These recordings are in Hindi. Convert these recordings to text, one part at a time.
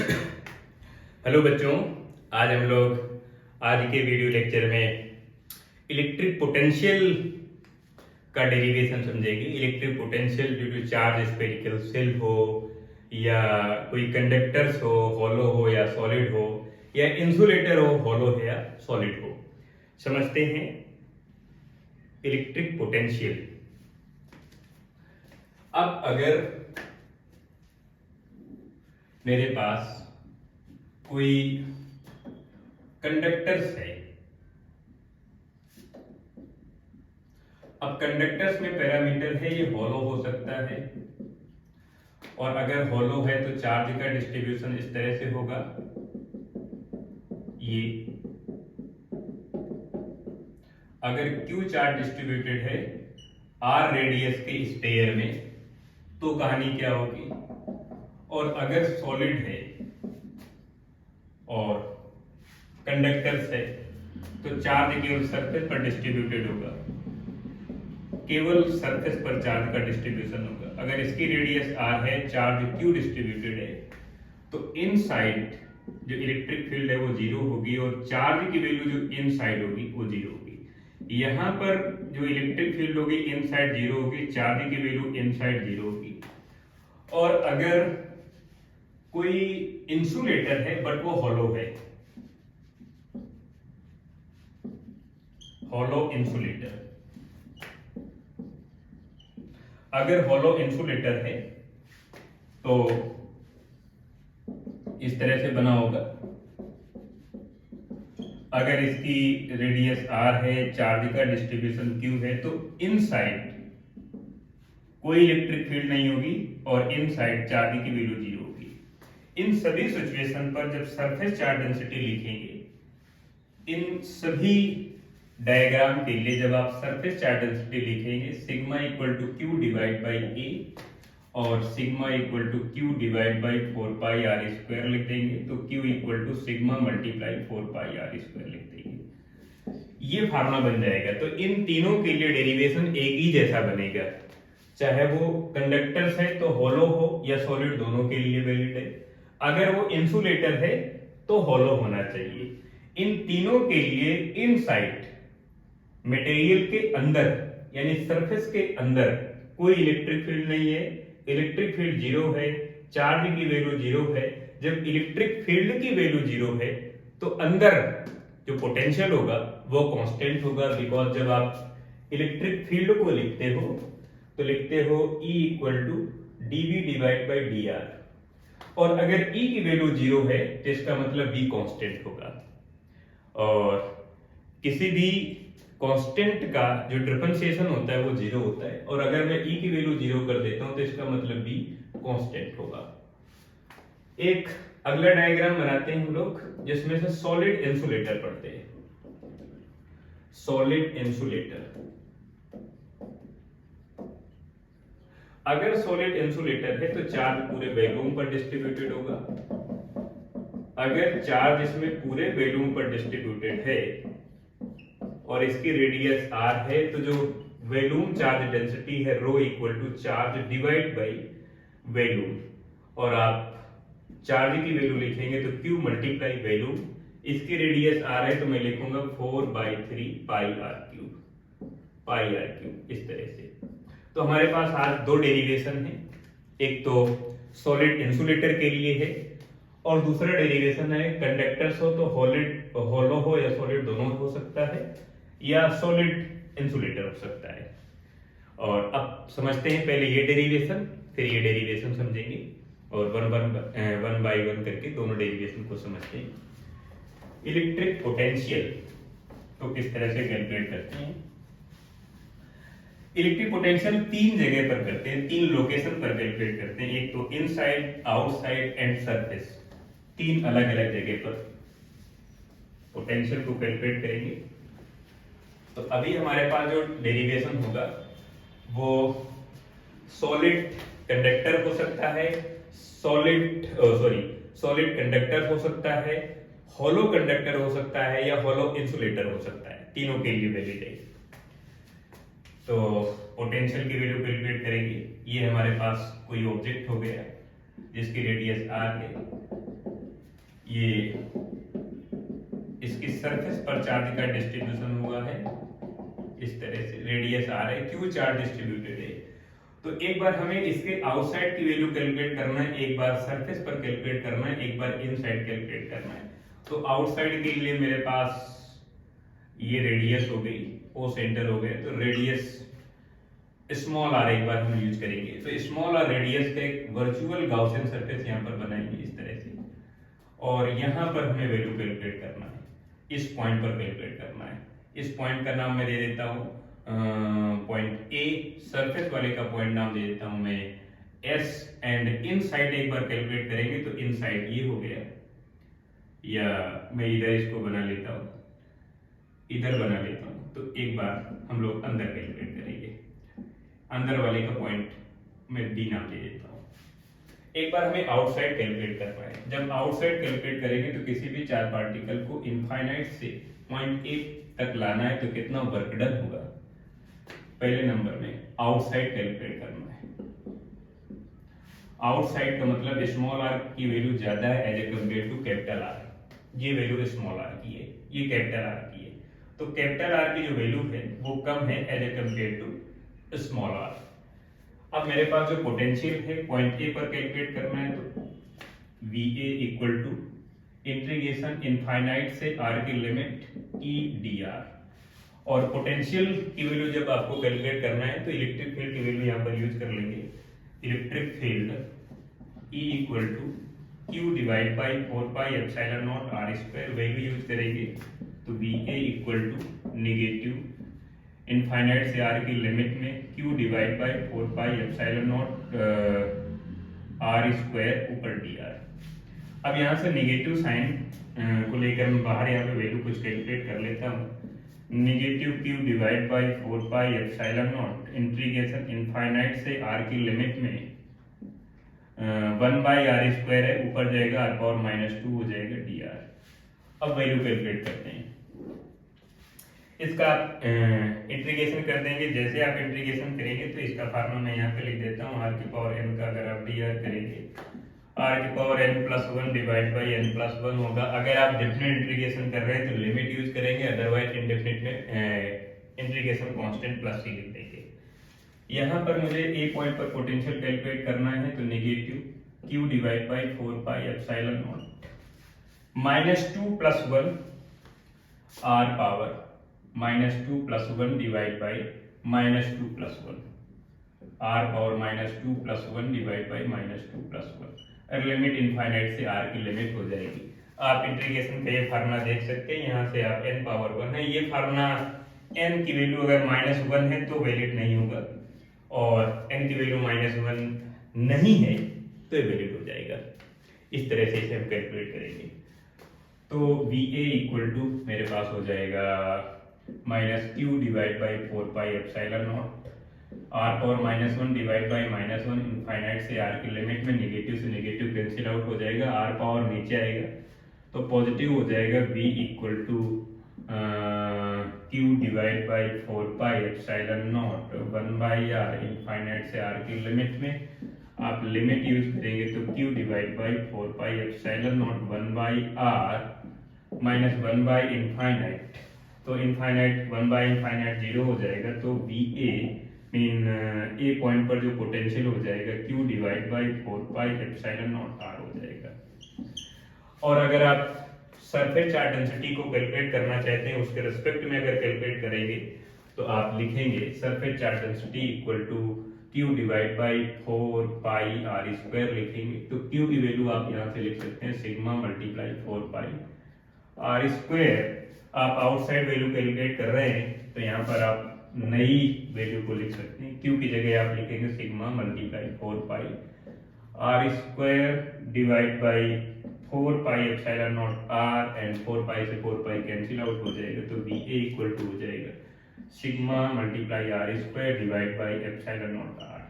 हेलो बच्चों, आज हम लोग आज के वीडियो लेक्चर में इलेक्ट्रिक पोटेंशियल का डेरिवेशन समझेंगे। Electric potential due to charge spherical shell हो या कोई कंडक्टर्स हो, हॉलो हो या सॉलिड हो, या इंसुलेटर हो, हॉलो है या सॉलिड हो। समझते हैं इलेक्ट्रिक पोटेंशियल। अब अगर मेरे पास कोई कंडक्टर्स है, अब कंडक्टर्स में पैरामीटर है, ये हॉलो हो सकता है, और अगर हॉलो है तो चार्ज का डिस्ट्रीब्यूशन इस तरह से होगा। ये अगर Q चार्ज डिस्ट्रीब्यूटेड है R रेडियस के स्फीयर में तो कहानी क्या होगी। और अगर सॉलिड है और कंडक्टर्स है तो चार्ज केवल सरफेस पर डिस्ट्रीब्यूटेड होगा, केवल सरफेस पर चार्ज का डिस्ट्रीब्यूशन होगा। अगर इसकी रेडियस r है, चार्ज q डिस्ट्रीब्यूटेड है, तो इनसाइड जो इलेक्ट्रिक फील्ड है वो जीरो होगी और चार्ज की वैल्यू जो इनसाइड होगी वो जीरो होगी। यहां पर जो इलेक्ट्रिक फील्ड होगी इनसाइड जीरो होगी, चार्ज की वैल्यू इनसाइड जीरो होगी। और अगर कोई इंसुलेटर है बट वो हॉलो है, हॉलो इंसुलेटर, अगर हॉलो इंसुलेटर है तो इस तरह से बना होगा। अगर इसकी रेडियस r है, चार्ज का डिस्ट्रीब्यूशन q है, तो इनसाइड कोई इलेक्ट्रिक फील्ड नहीं होगी और इनसाइड चार्ज की वैल्यू जीरो होगी। इन सभी सिचुएशन पर जब सरफेस चार्ज डेंसिटी लिखेंगे, इन सभी डायग्राम के लिए जब आप सरफेस चार्ज डेंसिटी लिखेंगे, sigma equal to Q divide by A और sigma equal to Q divide by 4 pi R square लिख देंगे, तो Q equal to sigma multiply 4 pi R square लिख देंगे। ये फार्मूला बन जाएगा। तो इन तीनों के लिए डेरिवेशन एक ही जैसा बनेगा, चाहे वो कंडक्टर्स है तो हॉलो हो या सॉलिड, दोनों के लिए वैलिड है। अगर वो इंसुलेटर है तो हॉलो होना चाहिए। इन तीनों के लिए इनसाइड मटेरियल के अंदर यानी सरफेस के अंदर कोई इलेक्ट्रिक फील्ड नहीं है, इलेक्ट्रिक फील्ड जीरो है, चार्ज की वैल्यू जीरो है। जब इलेक्ट्रिक फील्ड की वैल्यू जीरो है तो अंदर जो पोटेंशियल होगा वो कांस्टेंट होगा, बिकॉज जब आप इलेक्ट्रिक फील्ड को लिखते हो तो लिखते हो E equal to dV divide by dr, और अगर E की वैल्यू जीरो है तो इसका मतलब V कांस्टेंट होगा। और किसी भी कांस्टेंट का जो डिफरेंशिएशन होता है वो जीरो होता है, और अगर मैं E की वैल्यू जीरो कर देता हूं तो इसका मतलब V कांस्टेंट होगा। एक अगला डायग्राम बनाते हैं हम लोग जिसमें से सॉलिड इंसुलेटर पढ़ते हैं। सॉलिड इंसुलेटर, अगर सॉलिड इंसुलेटर है तो चार्ज पूरे वैक्यूम पर डिस्ट्रीब्यूटेड होगा। अगर चार्ज इसमें पूरे वैक्यूम पर डिस्ट्रीब्यूटेड है और इसकी रेडियस r है, तो जो वैक्यूम चार्ज डेंसिटी है rho equal to charge divide by vacuum, और आप चार्ज की वैल्यू लिखेंगे तो q मल्टीप्लाई वैल्यूम। इसकी रेडियस r है तो मैं लिखूंगा 4/3 पाई r क्यूब, इस तरह से। तो हमारे पास आज दो डेरिवेशन है, एक तो सॉलिड इंसुलेटर के लिए है और दूसरा डेरिवेशन है कंडक्टर्स हो तो हॉलो हो या सॉलिड, दोनों हो सकता है, या सॉलिड इंसुलेटर हो सकता है। और अब समझते हैं पहले ये डेरिवेशन, फिर ये डेरिवेशन समझेंगे और वन बाय वन करके दोनों डेरिवेशन को समझते हैं। इलेक्ट्रिक पोटेंशियल तो किस तरह से कैलकुलेट करते हैं। इलेक्ट्रिक पोटेंशियल तीन जगह पर करते हैं, तीन लोकेशन पर कैलकुलेट करते हैं। एक तो इनसाइड, आउटसाइड एंड सरफेस, तीन अलग अलग जगह पर पोटेंशियल को कैलकुलेट करेंगे। तो अभी हमारे पास जो डेरिवेशन होगा वो सॉलिड कंडक्टर हो सकता है, सॉलिड कंडक्टर हो सकता है, हॉलो कंडक्टर हो सकता है, या हॉलो इंसुलेटर हो सकता है। तीनों के लिए वैलिड है। तो पोटेंशियल की वैल्यू कैलकुलेट करेंगे। ये हमारे पास कोई ऑब्जेक्ट हो गया जिसकी रेडियस r है, ये इसकी सरफेस पर चार्ज का डिस्ट्रीब्यूशन हुआ है इस तरह से, रेडियस आर है, क्यों चार्ज डिस्ट्रीब्यूटेड है। तो एक बार हमें इसके आउटसाइड की वैल्यू कैलकुलेट करना है, एक बार सरफेस पर कैलकुलेट करना है, एक बार इनसाइड कैलकुलेट करना है। तो आउटसाइड के लिए मेरे पास ये रेडियस हो गई, ओ सेंटर हो गया, तो रेडियस स्मॉल आर एक बार हम यूज करेंगे। तो स्मॉल आर रेडियस का एक वर्चुअल गाउसियन सरफेस यहाँ पर बनाएंगे इस तरह से, और यहाँ पर हमें वैल्यू कैलकुलेट करना है, इस पॉइंट पर कैलकुलेट करना है। इस पॉइंट का नाम मैं दे देता हूँ पॉइंट ए, सरफेस वाले का पॉइंट नाम दे देता हूँ मैं एस, एंड इनसाइड एक बार कैलकुलेट करेंगे तो इनसाइड ये हो गया, या मैं इधर इसको बना लेता हूँ, इधर बना लेता हूँ। तो एक बार हम लोग अंदर कैलकुलेट करेंगे, अंदर वाले का पॉइंट मैं बी नाम दे देता हूँ। एक बार हमें आउटसाइड कैलकुलेट करना है। जब आउटसाइड कैलकुलेट करेंगे तो किसी भी चार्ज पार्टिकल को इनफाइनाइट से पॉइंट ए तक लाना है तो कितना वर्क डन होगा। पहले नंबर में आउटसाइड कैलकुलेट करना है। आउटसाइड का मतलब स्मॉल आर की वैल्यू ज्यादा है as a compare to capital R. ये वैल्यू स्मॉल आर की है, ये कैपिटल आर की है। तो कैपिटल आर की जो वैल्यू है वो कम है as a compare to small R. अब मेरे पास जो पोटेंशियल है पॉइंट ए पर कैलकुलेट करना है, तो V A equal to integration infinite से आर की लिमिट ई डी आर। और पोटेंशियल की वैल्यू जब आपको कैलकुलेट करना है तो इलेक्ट्रिक फील्ड की वैल्यू यहाँ पर यूज कर लेंगे। Electric field E equal to Q divide by 4 pi epsilon naught R square, value use करेंगे तो V A equal to negative infinite से आर की लिमिट में Q divide by 4 pi epsilon naught R square ऊपर डी आर। अब यहाँ से नेगेटिव साइन को लेकर मैं बाहर यहाँ पे वैल्यू कुछ कैलकुलेट कर लेता हूँ। Negative q divide by 4 pi epsilon not integration infinite से आर की लिमिट में 1 बाई आर स्क्वायर है, ऊपर जाएगा आर पावर -2 हो जाएगा डी आर। अब वैल्यू कैलकुलेट करते हैं। इसका इंटीग्रेशन कर देंगे। जैसे आप इंटीग्रेशन करेंगे तो इसका फार्मूला मैं यहाँ पे लिख देता हूँ, आर की पावर n का अगर आप डी आर करेंगे आर की power n+1 divide by n+1 होगा। अगर आप डेफिनेट इंटीग्रेशन कर रहे हैं तो लिमिट यूज करेंगे, अदरवाइज इनडेफिनेट में इंटीग्रेशन कांस्टेंट प्लस सी लिख देंगे। यहाँ पर मुझे ए पॉइंट पर पोटेंशियल कैलकुलेट करना है, तो negative q divide by 4 pi epsilon naught -2 + 1 R power -2 + 1 divide by -2 + 1 R power -2 + 1 divide by -2 + 1। और लिमिट इनफाइनाइट से आर की लिमिट हो जाएगी। आप इंटीग्रेशन का ये फार्मूला देख सकते हैं, यहाँ से आप n पावर 1 है, ये फार्मूला n की वैल्यू अगर -1 है तो वैलिड नहीं होगा, और n की वैल्यू -1 नहीं है तो ये वैलिड हो जाएगा। इस तरह से इसे हम कैलकुलेट करेंगे। तो वी ए इक्वल टू मेरे पास हो जाएगा -q divide by 4 pi epsilon naught R power -1 divide by -1 infinite से आर की लिमिट में नेगेटिव से नेगेटिव कैंसिल आउट हो जाएगा, आर पावर नीचे आएगा तो पॉजिटिव हो जाएगा। v equal to q divide by 4 pi epsilon naught 1 by R infinite से आर की लिमिट में आप लिमिट यूज करेंगे तो q divide by 4 pi epsilon naught 1 by R minus 1 by infinite, तो इनफाइनाइट 1 बाई इनफाइनाइट 0 हो जाएगा। तो V A mean A point पर जो पोटेंशियल हो जाएगा q divide by 4 pi epsilon naught R हो जाएगा। और अगर आप सरफेस चार्ज डेंसिटी को कैलकुलेट करना चाहते हैं उसके रिस्पेक्ट में अगर कैलकुलेट करेंगे तो आप लिखेंगे surface charge density equal to q divide by 4 pi R square लिखेंगे। तो q की वैल्यू आप यहाँ से लिख सकते हैं sigma multiply 4 pi R square. आप आउटसाइड वैल्यू कैलकुलेट कर रहे हैं तो यहाँ पर आप नई वैल्यू को लिख सकते हैं। q की जगह आप लिखेंगे sigma multiply 4 pi R square divide by 4 pi epsilon naught R, and 4 pi से 4 पाई कैंसिल आउट हो जाएगा तो वी ए इक्वल टू हो जाएगा sigma multiply R square divide by epsilon naught R.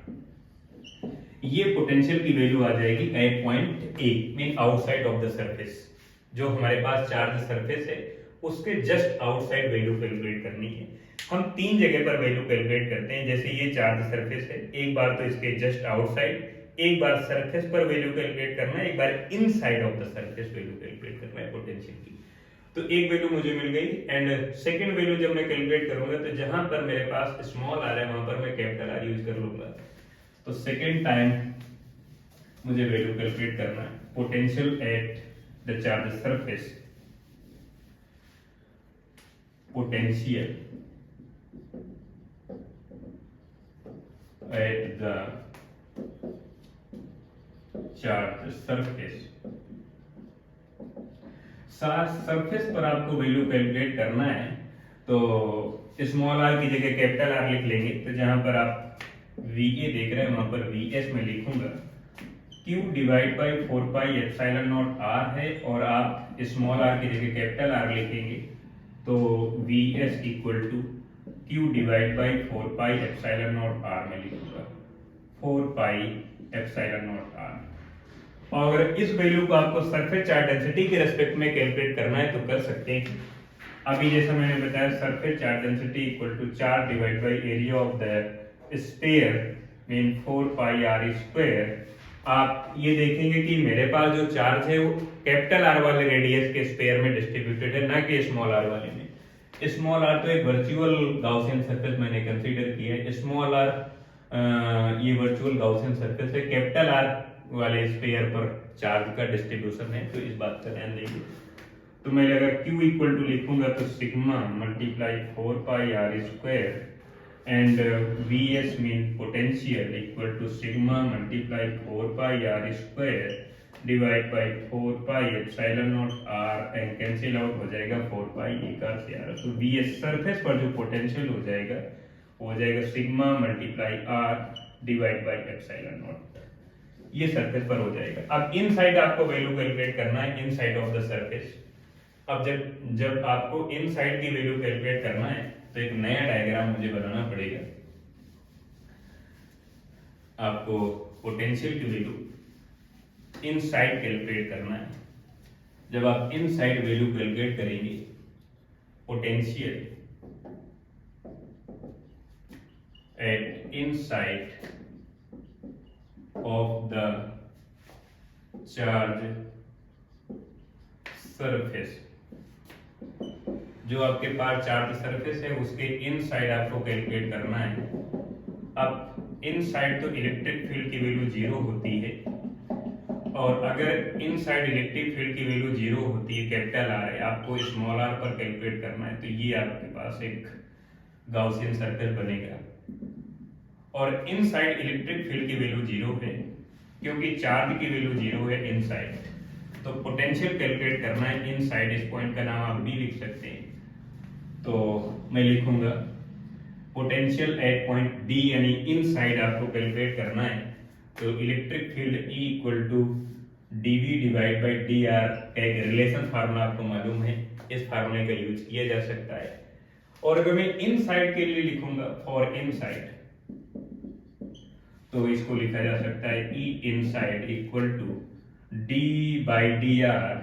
ये पोटेंशियल की वैल्यू आ जाएगी at point A mean outside of the surface. जो हमारे पास चार्ज सरफेस है उसके जस्ट आउटसाइड वैल्यू कैलकुलेट करनी है। हम 3 जगह पर वैल्यू कैलकुलेट करते हैं। जैसे ये चार्ज सरफेस है, एक बार तो इसके जस्ट आउटसाइड, एक बार सरफेस पर वैल्यू कैलकुलेट करना है, एक बार inside of the surface value calculate करना है पोटेंशियल की। तो एक वैल्यू मुझे मिल गई एंड सेकंड वैल्यू जब मैं कैलकुलेट करूंगा तो जहां पर मेरे पास स्मॉल आर है वहां पर मैं कैपिटल आर यूज कर लूंगा। तो सेकंड टाइम मुझे वैल्यू कैलकुलेट करना है potential at the charge surface, potential at the charge surface. Surface पर आपको वैल्यू कैलकुलेट करना है तो स्मॉल आर की जगह कैपिटल आर लिख लेंगे। तो जहां पर आप VA देख रहे हैं वहां पर VS में लिखूंगा Q divide by 4 pi epsilon naught R है और आप स्मॉल r की जगह कैपिटल R लिखेंगे तो VS equal to Q divide by 4 pi epsilon naught R में लिखूंगा 4 पाई एप्सिलॉन नॉट R। और अगर इस वैल्यू को आपको सरफेस चार्ज डेंसिटी के रेस्पेक्ट में कैलकुलेट करना है तो कर सकते हैं। अभी जैसा मैंने बताया surface charge density equal to charge divide by area of the sphere mean 4 pi r square. आप ये देखेंगे कि मेरे पास जो चार्ज है वो कैपिटल R वाले रेडियस के स्फीयर में डिस्ट्रीब्यूटेड है, ना कि स्मॉल r वाले में। स्मॉल r तो एक वर्चुअल गाउसियन सरफेस मैंने कंसीडर किया है, स्मॉल r ये वर्चुअल गाउसियन सरफेस है, कैपिटल R वाले स्फीयर पर चार्ज का डिस्ट्रीब्यूशन है। तो इस बात का ध्यान देंगे। तो मैं अगर Q इक्वल टू लिखूंगा तो sigma multiply 4 pi r square and VS mean potential equal to sigma multiply 4 pi r square divide by 4 pi epsilon naught r and cancel out हो जाएगा 4 पाई एक r से r। तो VS सरफेस पर जो पोटेंशियल हो जाएगा sigma multiply r divide by epsilon not, ये सरफेस पर हो जाएगा। अब इनसाइड आपको वैल्यू कैलकुलेट करना है इनसाइड ऑफ द सरफेस। अब जब आपको इनसाइड की वैल्यू कैलकुलेट करना है तो एक नया डायग्राम मुझे बनाना पड़ेगा। आपको पोटेंशियल की वैल्यू इनसाइड कैलकुलेट करना है। जब आप इनसाइड वैल्यू कैलकुलेट करेंगे potential at inside of the charge surface, जो आपके पास चार्ज सरफेस है उसके इनसाइड आपको कैलकुलेट करना है। अब इनसाइड तो इलेक्ट्रिक फील्ड की वैल्यू 0 होती है और अगर इनसाइड इलेक्ट्रिक फील्ड की वैल्यू 0 होती है कैपिटल R है, आपको स्मॉल r पर कैलकुलेट करना है। तो ये आपके पास एक गाउसियन सर्कल बनेगा और इनसाइड इलेक्ट्रिक फील्ड की वैल्यू 0 है क्योंकि चार्ज की वैल्यू 0 है इनसाइड। तो पोटेंशियल कैलकुलेट करना है इनसाइड, इस पॉइंट का नाम आप B लिख सकते हैं। तो मैं लिखूंगा पोटेंशियल एट पॉइंट D यानी इनसाइड आपको कैलकुलेट करना है। तो electric field E equal to dV divide by dr का एक रिलेशन फार्मूला आपको मालूम है, इस फार्मूले का यूज किया जा सकता है। और अगर मैं इनसाइड के लिए लिखूंगा फॉर इनसाइड तो इसको लिखा जा सकता है E inside equal to D by dr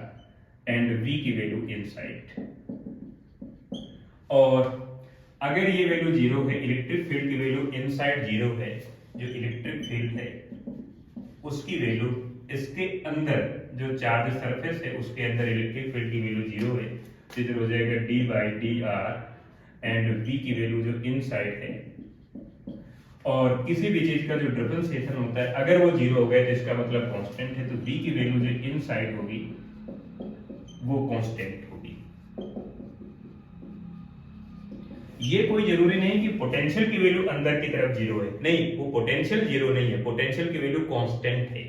and V की वैल्यू इनसाइड। और अगर ये वैल्यू 0 है, इलेक्ट्रिक फील्ड की वैल्यू इनसाइड 0 है, जो इलेक्ट्रिक फील्ड है उसकी वैल्यू इसके अंदर जो चार्ज सरफेस है उसके अंदर इलेक्ट्रिक फील्ड की वैल्यू 0 है, तो इधर हो जाएगा D by dr and V की वैल्यू जो इनसाइड है। और किसी भी चीज का जो डिफरेंशिएशन होता है अगर वो 0 हो गया तो इसका मतलब कांस्टेंट है, तो V की वैल्यू जो इनसाइड होगी वो कांस्टेंट होगी। ये कोई जरूरी नहीं कि पोटेंशियल की वैल्यू अंदर की तरफ 0 है, नहीं, वो पोटेंशियल 0 नहीं है, पोटेंशियल की वैल्यू कांस्टेंट है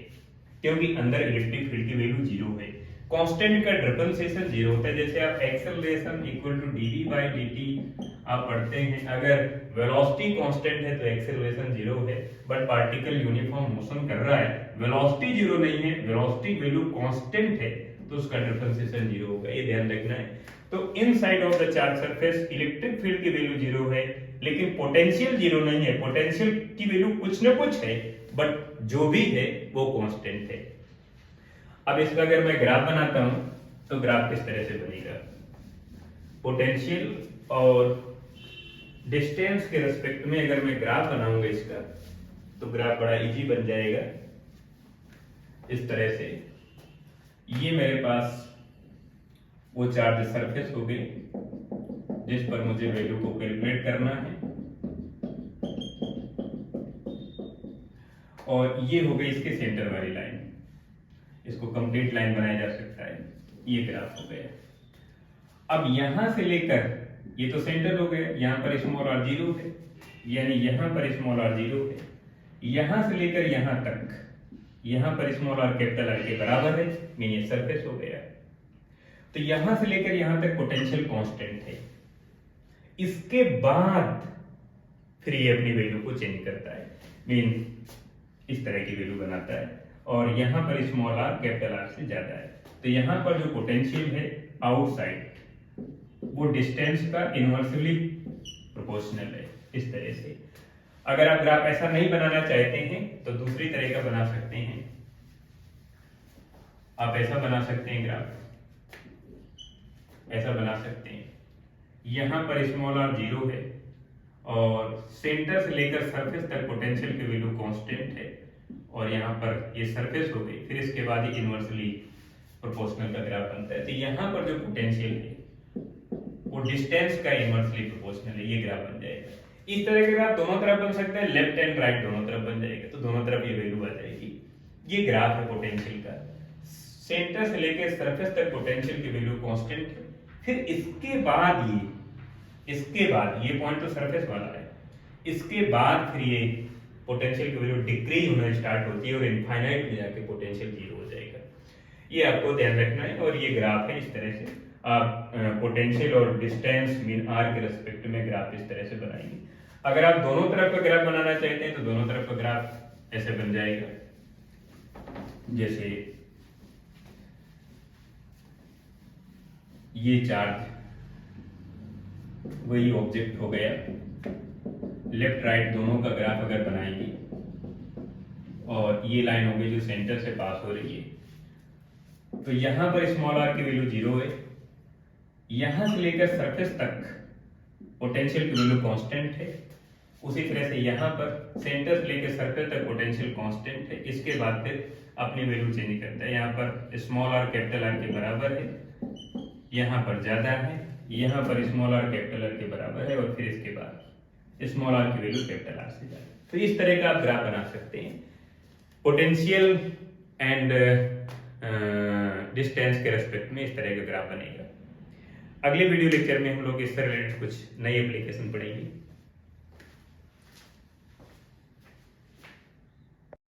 क्योंकि अंदर इलेक्ट्रिक फील्ड की वैल्यू 0 है। कांस्टेंट का डिफरेंशिएशन 0 होता है। जैसे आप acceleration equal to dv by dt आप पढ़ते हैं, अगर वेलोसिटी कांस्टेंट है तो एक्सेलरेशन 0 है, बट पार्टिकल यूनिफॉर्म मोशन कर रहा है, वेलोसिटी 0 नहीं है, वेलोसिटी वैल्यू कांस्टेंट है तो उसका डिफरेंशिएशन 0 होगा, ये ध्यान रखना है। तो inside of the charge surface electric field की वैल्यू 0 है लेकिन पोटेंशियल 0 नहीं है, पोटेंशियल की वैल्यू कुछ ना कुछ है बट जो भी है वो कांस्टेंट है। अब इसका अगर मैं ग्राफ बनाता हूं तो ग्राफ किस तरह से बनेगा, पोटेंशियल और डिस्टेंस के रेस्पेक्ट में अगर मैं ग्राफ बनाऊंगा इसका तो ग्राफ बड़ा इजी बन जाएगा। इस तरह से ये मेरे पास वो चार्ज सरफेस हो गए जिस पर मुझे वैल्यू को कैलकुलेट करना है, और ये हो गई इसके सेंटर वाली लाइन। इसको कंप्लीट लाइन बनाया जा सकता है। ये ग्राफ हो गया। अब यहां से लेकर ये तो सेंटर हो गया, यहां पर स्मॉल आर जीरो है, यानी यहां पर स्मॉल आर जीरो है, यहां से लेकर यहां तक यहां पर स्मॉल आर कैपिटल आर के बराबर है, मीन ये सरफेस हो गया। तो यहां से लेकर यहां तक पोटेंशियल कांस्टेंट है। इसके बाद फिर ये अपनी वैल्यू को चेंज करता है, मीन इस तरह की वैल्यू बनाता है, और यहां पर स्मॉल आर कैपिटल आर से ज्यादा है। तो यहां पर जो पोटेंशियल है आउटसाइड वो डिस्टेंस का इनवर्सली प्रोपोर्शनल है। इस तरह से अगर आप ग्राफ ऐसा नहीं बनाना चाहते हैं तो दूसरी तरह का बना सकते हैं। आप ऐसा बना सकते हैं, ग्राफ ऐसा बना सकते हैं। यहां पर स्मॉल आर जीरो है और सेंटर से लेकर सरफेस तक पोटेंशियल की वैल्यू कांस्टेंट है, और यहाँ पर ये सरफेस हो गई, फिर इसके बाद ये इनवर्सली प्रोपोर्शनल का ग्राफ बनता है। तो यहाँ पर जो पोटेंशियल है वो डिस्टेंस का इनवर्सली प्रोपोर्शनल है, ये ग्राफ बन जाएगा। इस तरह का ग्राफ दोनों तरफ बन सकता है, लेफ्ट एंड राइट दोनों तरफ बन जाएगा, तो दोनों तरफ ये वैल्यू आ जाएगी। ये ग्राफ है पोटेंशियल का। सेंटर से लेकर सरफेस तक पोटेंशियल की वैल्यू कांस्टेंट है। फिर इसके बाद ये पॉइंट तो सरफेस वाला है, इसके बाद फिर ये पोटेंशियल की वैल्यू डिक्रीज होना स्टार्ट होती है और इनफाइनाइट में जाके पोटेंशियल जीरो हो जाएगा। ये आपको ध्यान रखना है। और ये ग्राफ है, इस तरह से आप पोटेंशियल और डिस्टेंस मीन आर के रेस्पेक्ट में ग्राफ इस तरह से बनाएंगे। अगर आप दोनों तरफ का ग्राफ बनाना चाहते हैं तो दोनों तरफ का ग्राफ ऐसे बन जाएगा। जैसे ये चार्ज वही ऑब्जेक्ट हो गया, लेफ्ट राइट दोनों का ग्राफ अगर बनाएंगे, और ये लाइन हो गई जो सेंटर से पास हो रही है, तो यहां पर स्मॉल आर की वैल्यू जीरो है, यहां से लेकर सरफेस तक पोटेंशियल की वैल्यू कांस्टेंट है। उसी तरह से यहां पर सेंटर से लेकर सरफेस तक पोटेंशियल कांस्टेंट है। इसके बाद फिर अपनी वैल्यू चेंज करता है। यहाँ पर स्मॉल आर कैपिटल आर के बराबर है, यहाँ पर ज्यादा है, यहाँ पर स्मॉल आर कैपिटल आर के बराबर है, और फिर इसके बाद स्मॉल आर की वैल्यू कैपिटल आर से ज्यादा। तो इस तरह का आप ग्राफ बना सकते हैं। पोटेंशियल एंड डिस्टेंस के रेस्पेक्ट में इस तरह का ग्राफ बनेगा। अगले वीडियो लेक्चर में हम लोग इससे रिलेटेड कुछ नई एप्लीकेशन पढ़ेंगे।